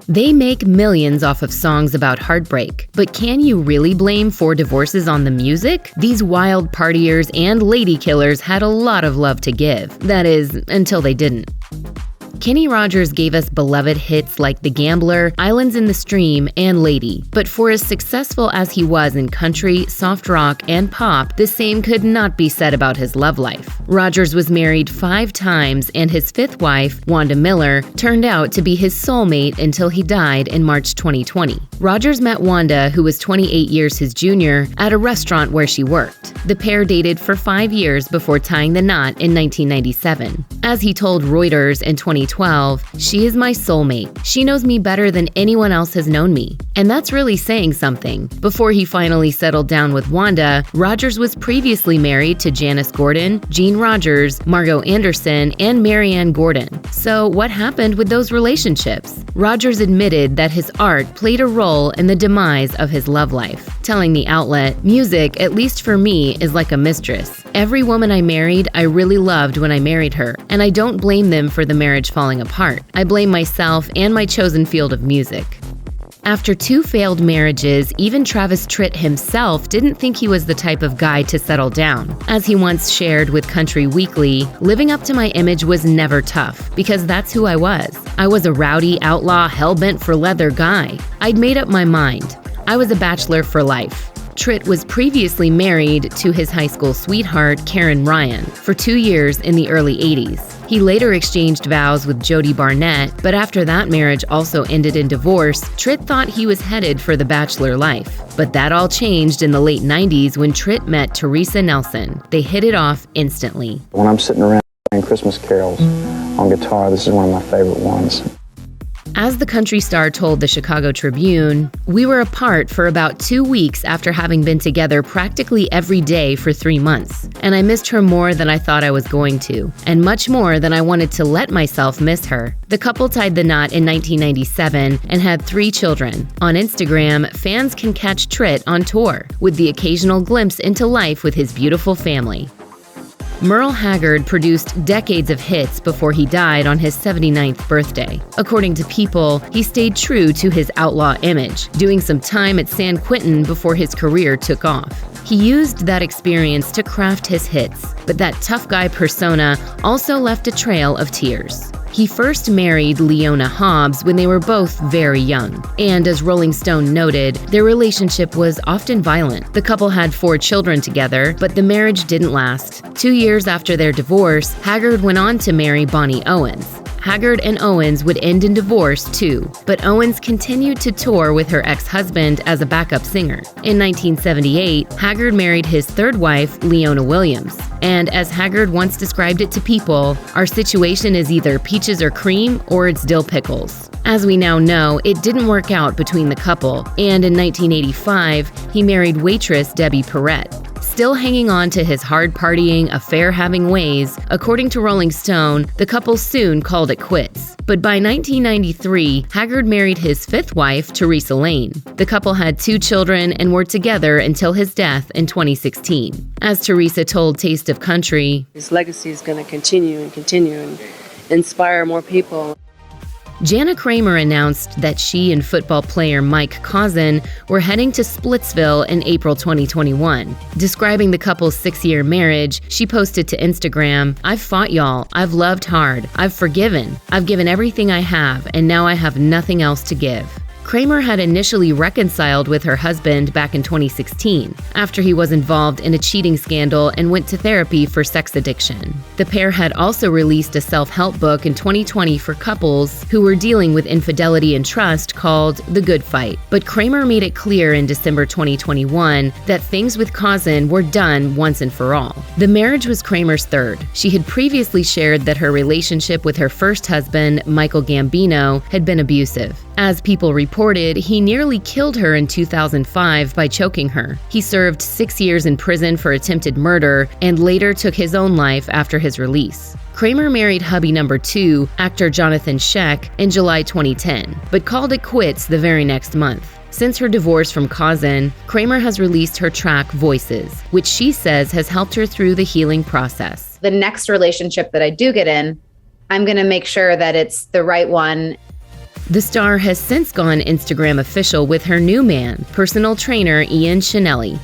They make millions off of songs about heartbreak, but can you really blame 4 divorces on the music? These wild partiers and lady killers had a lot of love to give. That is, until they didn't. Kenny Rogers gave us beloved hits like The Gambler, Islands in the Stream, and Lady. But for as successful as he was in country, soft rock, and pop, the same could not be said about his love life. Rogers was married 5 times, and his 5th wife, Wanda Miller, turned out to be his soulmate until he died in March 2020. Rogers met Wanda, who was 28 years his junior, at a restaurant where she worked. The pair dated for 5 years before tying the knot in 1997. As he told Reuters in 2012, "She is my soulmate. She knows me better than anyone else has known me." And that's really saying something. Before he finally settled down with Wanda, Rogers was previously married to Janice Gordon, Jean Rogers, Margot Anderson, and Marianne Gordon. So what happened with those relationships? Rogers admitted that his art played a role in the demise of his love life, telling the outlet, "Music, at least for me, is like a mistress. Every woman I married, I really loved when I married her, and I don't blame them for the marriage falling apart. I blame myself and my chosen field of music." After 2 failed marriages, even Travis Tritt himself didn't think he was the type of guy to settle down. As he once shared with Country Weekly, "Living up to my image was never tough, because that's who I was. I was a rowdy, outlaw, hell-bent for leather guy. I'd made up my mind. I was a bachelor for life." Tritt was previously married to his high school sweetheart, Karen Ryan, for 2 years in the early 80s. He later exchanged vows with Jody Barnett, but after that marriage also ended in divorce, Tritt thought he was headed for the bachelor life. But that all changed in the late 90s when Tritt met Trisha Nelson. They hit it off instantly. When I'm sitting around playing Christmas carols on guitar, this is one of my favorite ones. As the country star told the Chicago Tribune, "We were apart for about 2 weeks after having been together practically every day for 3 months. And I missed her more than I thought I was going to, and much more than I wanted to let myself miss her." The couple tied the knot in 1997 and had 3 children. On Instagram, fans can catch Tritt on tour, with the occasional glimpse into life with his beautiful family. Merle Haggard produced decades of hits before he died on his 79th birthday. According to People, he stayed true to his outlaw image, doing some time at San Quentin before his career took off. He used that experience to craft his hits, but that tough guy persona also left a trail of tears. He first married Leona Hobbs when they were both very young, and as Rolling Stone noted, their relationship was often violent. The couple had 4 children together, but the marriage didn't last. 2 years after their divorce, Haggard went on to marry Bonnie Owens. Haggard and Owens would end in divorce too, but Owens continued to tour with her ex-husband as a backup singer. In 1978, Haggard married his 3rd wife, Leona Williams. And as Haggard once described it to People, "Our situation is either peaches or cream, or it's dill pickles." As we now know, it didn't work out between the couple, and in 1985, he married waitress Debbie Perrette. Still hanging on to his hard-partying, affair-having ways, according to Rolling Stone, the couple soon called it quits. But by 1993, Haggard married his 5th wife, Teresa Lane. The couple had 2 children and were together until his death in 2016. As Teresa told Taste of Country, "His legacy is going to continue and inspire more people." Jana Kramer announced that she and football player Mike Cousin were heading to Splitsville in April 2021. Describing the couple's 6-year marriage, she posted to Instagram, "I've fought y'all. I've loved hard. I've forgiven. I've given everything I have, and now I have nothing else to give." Kramer had initially reconciled with her husband back in 2016, after he was involved in a cheating scandal and went to therapy for sex addiction. The pair had also released a self-help book in 2020 for couples who were dealing with infidelity and trust called The Good Fight. But Kramer made it clear in December 2021 that things with Cousin were done once and for all. The marriage was Kramer's 3rd. She had previously shared that her relationship with her first husband, Michael Gambino, had been abusive. As People reported, he nearly killed her in 2005 by choking her. He served 6 years in prison for attempted murder and later took his own life after his release. Kramer married hubby number 2, actor Jonathan Sheck, in July 2010, but called it quits the very next month. Since her divorce from Cousin, Kramer has released her track Voices, which she says has helped her through the healing process. The next relationship that I do get in, I'm going to make sure that it's the right one. The star has since gone Instagram official with her new man, personal trainer Ian Shinelli.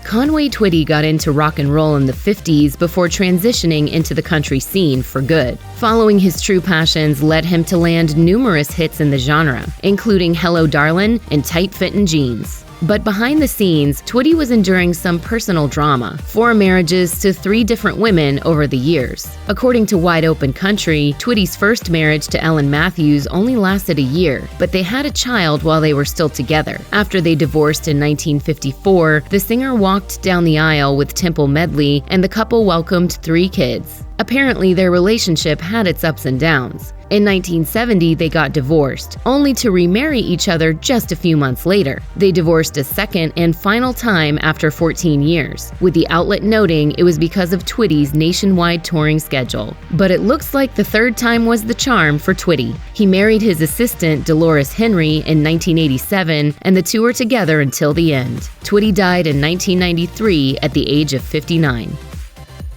Conway Twitty got into rock and roll in the 50s before transitioning into the country scene for good. Following his true passions led him to land numerous hits in the genre, including Hello Darlin' and Tight Fittin' Jeans. But behind the scenes, Twitty was enduring some personal drama, 4 marriages to 3 different women over the years. According to Wide Open Country, Twitty's first marriage to Ellen Matthews only lasted a year, but they had a child while they were still together. After they divorced in 1954, the singer walked down the aisle with Temple Medley, and the couple welcomed 3 kids. Apparently, their relationship had its ups and downs. In 1970, they got divorced, only to remarry each other just a few months later. They divorced a second and final time after 14 years, with the outlet noting it was because of Twitty's nationwide touring schedule. But it looks like the third time was the charm for Twitty. He married his assistant, Dolores Henry, in 1987, and the two were together until the end. Twitty died in 1993 at the age of 59.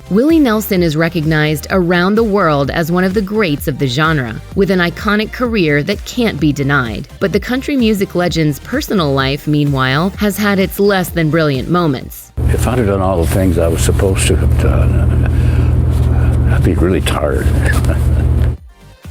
Willie Nelson is recognized around the world as one of the greats of the genre, with an iconic career that can't be denied. But the country music legend's personal life, meanwhile, has had its less than brilliant moments. If I'd have done all the things I was supposed to have done, I'd be really tired.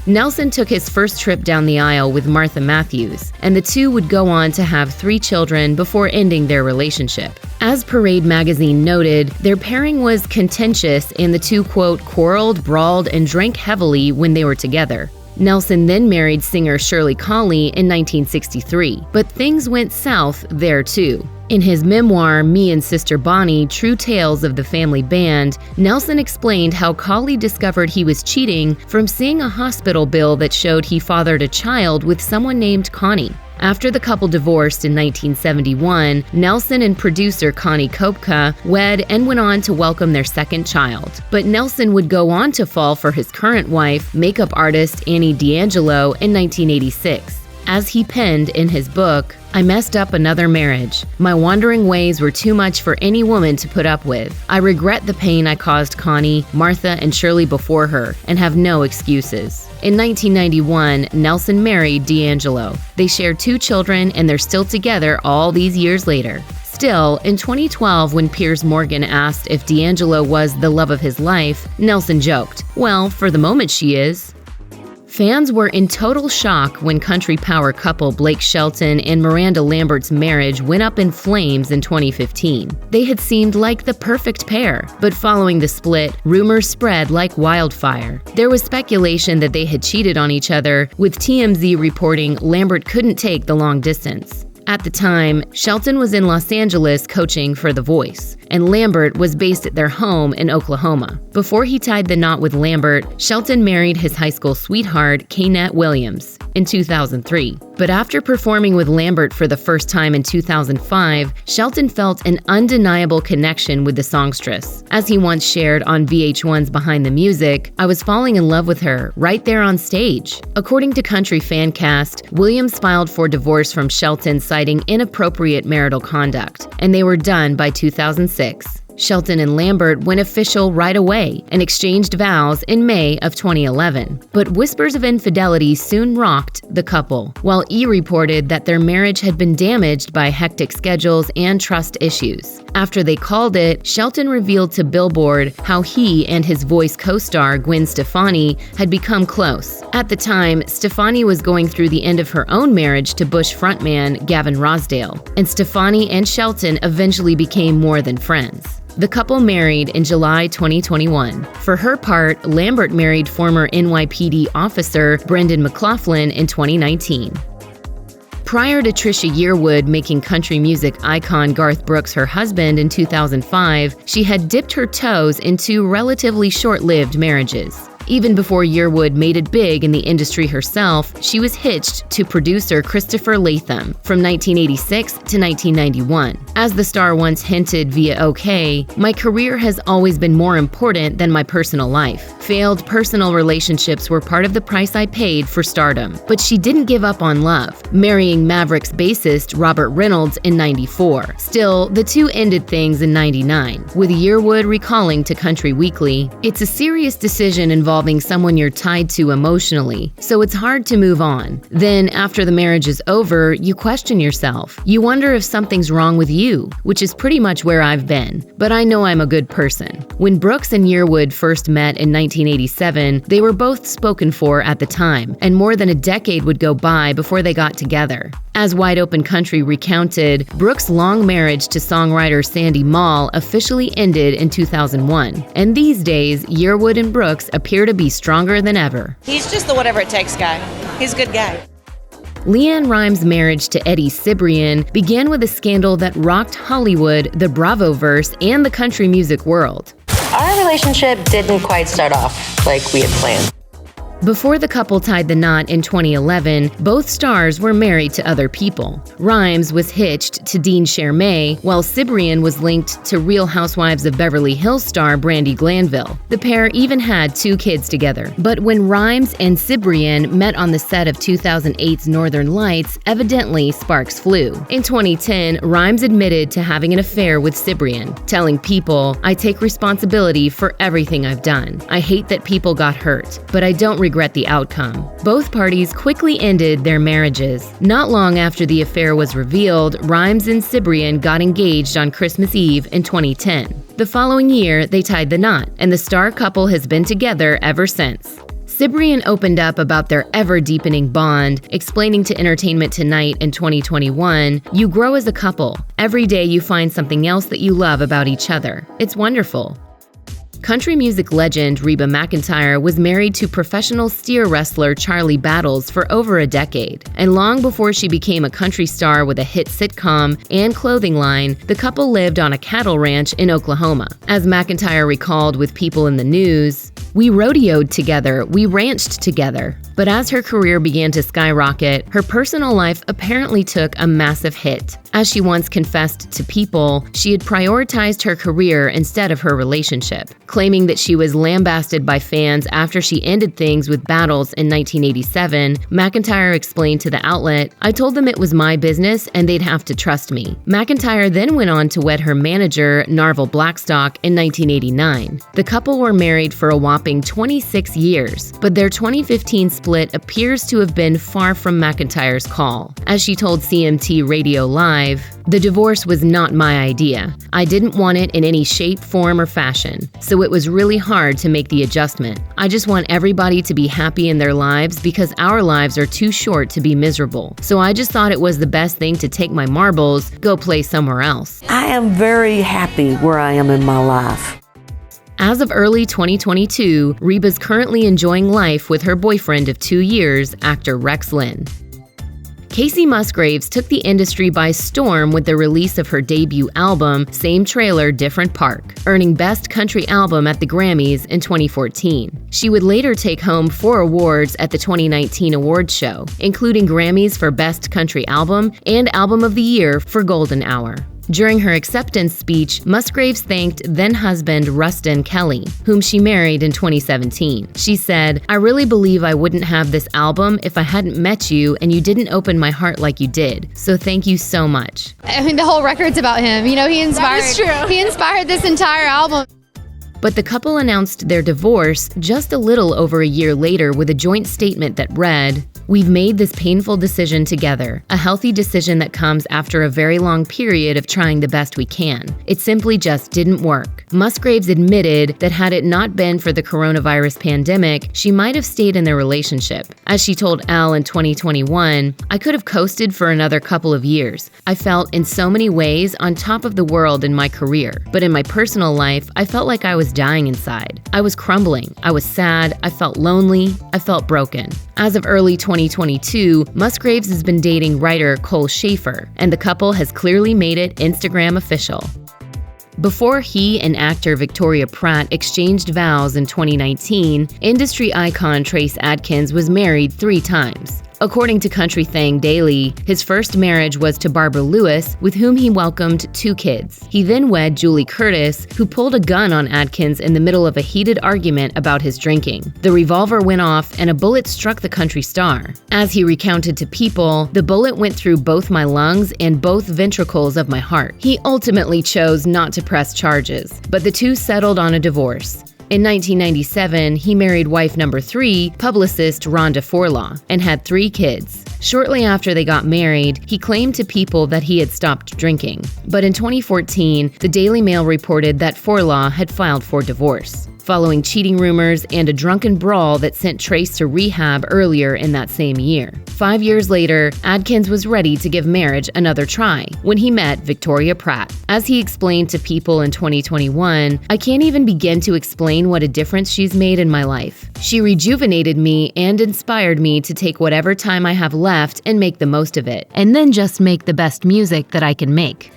Nelson took his first trip down the aisle with Martha Matthews, and the two would go on to have 3 children before ending their relationship. As Parade magazine noted, their pairing was contentious and the two, quote, quarreled, brawled, and drank heavily when they were together. Nelson then married singer Shirley Cauley in 1963, but things went south there too. In his memoir, Me and Sister Bonnie, True Tales of the Family Band, Nelson explained how Cauley discovered he was cheating from seeing a hospital bill that showed he fathered a child with someone named Connie. After the couple divorced in 1971, Nelson and producer Connie Kopka wed and went on to welcome their second child. But Nelson would go on to fall for his current wife, makeup artist Annie D'Angelo, in 1986. As he penned in his book, I messed up another marriage. My wandering ways were too much for any woman to put up with. I regret the pain I caused Connie, Martha, and Shirley before her, and have no excuses. In 1991, Nelson married D'Angelo. They shared 2 children, and they're still together all these years later. Still, in 2012, when Piers Morgan asked if D'Angelo was the love of his life, Nelson joked, "Well, for the moment she is." Fans were in total shock when country power couple Blake Shelton and Miranda Lambert's marriage went up in flames in 2015. They had seemed like the perfect pair, but following the split, rumors spread like wildfire. There was speculation that they had cheated on each other, with TMZ reporting Lambert couldn't take the long distance. At the time, Shelton was in Los Angeles coaching for The Voice, and Lambert was based at their home in Oklahoma. Before he tied the knot with Lambert, Shelton married his high school sweetheart, Kaynette Williams, in 2003. But after performing with Lambert for the first time in 2005, Shelton felt an undeniable connection with the songstress. As he once shared on VH1's Behind the Music, "I was falling in love with her, right there on stage." According to Country Fancast, Williams filed for divorce from Shelton citing inappropriate marital conduct, and they were done by 2006. Shelton and Lambert went official right away and exchanged vows in May of 2011. But whispers of infidelity soon rocked the couple, while E! reported that their marriage had been damaged by hectic schedules and trust issues. After they called it, Shelton revealed to Billboard how he and his Voice co-star Gwen Stefani had become close. At the time, Stefani was going through the end of her own marriage to Bush frontman Gavin Rossdale, and Stefani and Shelton eventually became more than friends. The couple married in July 2021. For her part, Lambert married former NYPD officer Brendan McLaughlin in 2019. Prior to Trisha Yearwood making country music icon Garth Brooks her husband in 2005, she had dipped her toes into relatively short-lived marriages. Even before Yearwood made it big in the industry herself, she was hitched to producer Christopher Latham from 1986 to 1991. As the star once hinted via OK, "My career has always been more important than my personal life. Failed personal relationships were part of the price I paid for stardom." But she didn't give up on love, marrying Mavericks bassist Robert Reynolds in '94. Still, the two ended things in '99, with Yearwood recalling to Country Weekly, "It's a serious decision involving involving someone you're tied to emotionally, so it's hard to move on. Then, after the marriage is over, you question yourself. You wonder if something's wrong with you, which is pretty much where I've been. But I know I'm a good person. When Brooks and Yearwood first met in 1987, they were both spoken for at the time, and more than a decade would go by before they got together. As Wide Open Country recounted, Brooks' long marriage to songwriter Sandy Mall officially ended in 2001, and these days, Yearwood and Brooks appear to be stronger than ever. He's just the whatever it takes guy. He's a good guy. LeAnn Rimes' marriage to Eddie Cibrian began with a scandal that rocked Hollywood, the Bravoverse, and the country music world. Our relationship didn't quite start off like we had planned. Before the couple tied the knot in 2011, both stars were married to other people. Rimes was hitched to Dean Chermay, while Cibrian was linked to Real Housewives of Beverly Hills star Brandi Glanville. The pair even had 2 kids together. But when Rimes and Cibrian met on the set of 2008's Northern Lights, evidently sparks flew. In 2010, Rimes admitted to having an affair with Cibrian, telling People, "I take responsibility for everything I've done. I hate that people got hurt, but I don't regret the outcome." Both parties quickly ended their marriages. Not long after the affair was revealed, Rimes and Cibrian got engaged on Christmas Eve in 2010. The following year, they tied the knot, and the star couple has been together ever since. Cibrian opened up about their ever-deepening bond, explaining to Entertainment Tonight in 2021, "You grow as a couple. Every day you find something else that you love about each other. It's wonderful." Country music legend Reba McEntire was married to professional steer wrestler Charlie Battles for over a decade. And long before she became a country star with a hit sitcom and clothing line, the couple lived on a cattle ranch in Oklahoma. As McEntire recalled with People in the News, "We rodeoed together, we ranched together." But as her career began to skyrocket, her personal life apparently took a massive hit. As she once confessed to People, she had prioritized her career instead of her relationship. Claiming that she was lambasted by fans after she ended things with Battles in 1987, McEntire explained to the outlet, "I told them it was my business and they'd have to trust me." McEntire then went on to wed her manager, Narvel Blackstock, in 1989. The couple were married for a whopping 26 years, but their 2015 split appears to have been far from McEntire's call. As she told CMT Radio Live, "The divorce was not my idea. I didn't want it in any shape, form, or fashion, so it was really hard to make the adjustment. I just want everybody to be happy in their lives because our lives are too short to be miserable. So I just thought it was the best thing to take my marbles, go play somewhere else." I am very happy where I am in my life. As of early 2022, Reba's currently enjoying life with her boyfriend of 2 years, actor Rex Linn. Kacey Musgraves took the industry by storm with the release of her debut album, Same Trailer, Different Park, earning Best Country Album at the Grammys in 2014. She would later take home 4 awards at the 2019 awards show, including Grammys for Best Country Album and Album of the Year for Golden Hour. During her acceptance speech, Musgraves thanked then-husband Rustin Kelly, whom she married in 2017. She said, "I really believe I wouldn't have this album if I hadn't met you and you didn't open my heart like you did. So thank you so much." I mean, the whole record's about him. You know, he inspired this entire album. But the couple announced their divorce just a little over a year later with a joint statement that read, "We've made this painful decision together, a healthy decision that comes after a very long period of trying the best we can. It simply just didn't work." Musgraves admitted that had it not been for the coronavirus pandemic, she might have stayed in their relationship. As she told Elle in 2021, "I could have coasted for another couple of years. I felt in so many ways on top of the world in my career. But in my personal life, I felt like I was dying inside. I was crumbling. I was sad. I felt lonely. I felt broken." As of early 2022, Musgraves has been dating writer Cole Schaefer, and the couple has clearly made it Instagram official. Before he and actor Victoria Pratt exchanged vows in 2019, industry icon Trace Adkins was married 3 times. According to Country Thang Daily, his first marriage was to Barbara Lewis, with whom he welcomed 2 kids. He then wed Julie Curtis, who pulled a gun on Adkins in the middle of a heated argument about his drinking. The revolver went off and a bullet struck the country star. As he recounted to People, "The bullet went through both my lungs and both ventricles of my heart." He ultimately chose not to press charges, but the two settled on a divorce. In 1997, he married wife number 3, publicist Rhonda Forlaw, and had 3 kids. Shortly after they got married, he claimed to people that he had stopped drinking. But in 2014, the Daily Mail reported that Forlaw had filed for divorce, following cheating rumors and a drunken brawl that sent Trace to rehab earlier in that same year. 5 years later, Adkins was ready to give marriage another try when he met Victoria Pratt. As he explained to People in 2021, "I can't even begin to explain what a difference she's made in my life. She rejuvenated me and inspired me to take whatever time I have left and make the most of it, and then just make the best music that I can make."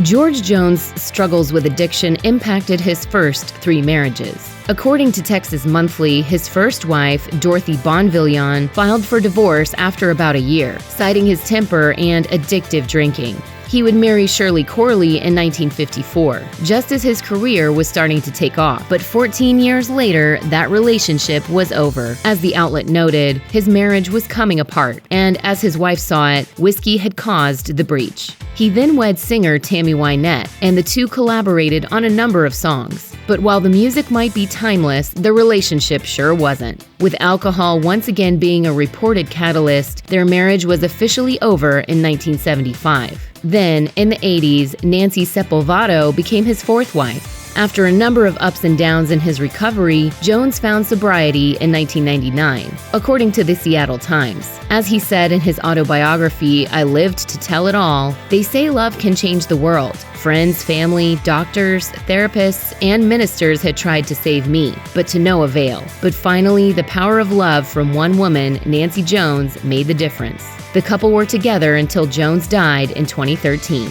George Jones' struggles with addiction impacted his first 3 marriages. According to Texas Monthly, his first wife, Dorothy Bonvillian, filed for divorce after about a year, citing his temper and addictive drinking. He would marry Shirley Corley in 1954, just as his career was starting to take off. But 14 years later, that relationship was over. As the outlet noted, his marriage was coming apart, and as his wife saw it, whiskey had caused the breach. He then wed singer Tammy Wynette, and the two collaborated on a number of songs. But while the music might be timeless, the relationship sure wasn't. With alcohol once again being a reported catalyst, their marriage was officially over in 1975. Then, in the 80s, Nancy Sepulvado became his 4th wife. After a number of ups and downs in his recovery, Jones found sobriety in 1999, according to the Seattle Times. As he said in his autobiography, "I lived to tell it all," they say love can change the world. Friends, family, doctors, therapists, and ministers had tried to save me, but to no avail. But finally, the power of love from one woman, Nancy Jones, made the difference. The couple were together until Jones died in 2013.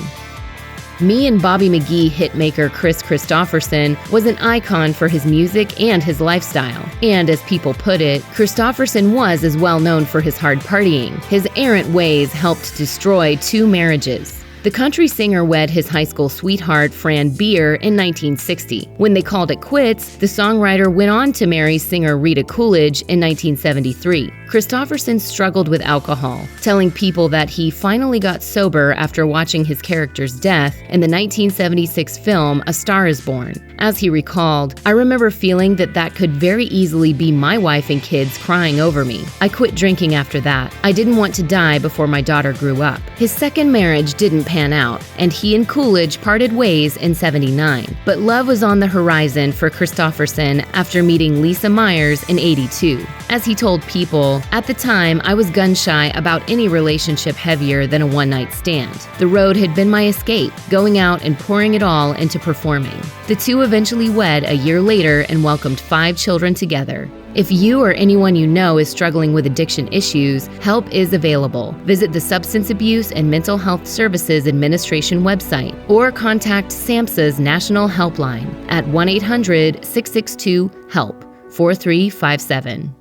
Me and Bobby McGee hitmaker Kris Kristofferson was an icon for his music and his lifestyle. And as people put it, Kristofferson was as well known for his hard partying. His errant ways helped destroy 2 marriages. The country singer wed his high school sweetheart, Fran Beer, in 1960. When they called it quits, the songwriter went on to marry singer Rita Coolidge in 1973. Kristofferson struggled with alcohol, telling People that he finally got sober after watching his character's death in the 1976 film A Star is Born. As he recalled, "I remember feeling that could very easily be my wife and kids crying over me. I quit drinking after that. I didn't want to die before my daughter grew up." His second marriage didn't pan out, and he and Coolidge parted ways in '79. But love was on the horizon for Kristofferson after meeting Lisa Myers in '82. As he told People, "At the time, I was gun-shy about any relationship heavier than a one-night stand. The road had been my escape, going out and pouring it all into performing." The two eventually wed a year later and welcomed 5 children together. If you or anyone you know is struggling with addiction issues, help is available. Visit the Substance Abuse and Mental Health Services Administration website or contact SAMHSA's National Helpline at 1-800-662-HELP 4357.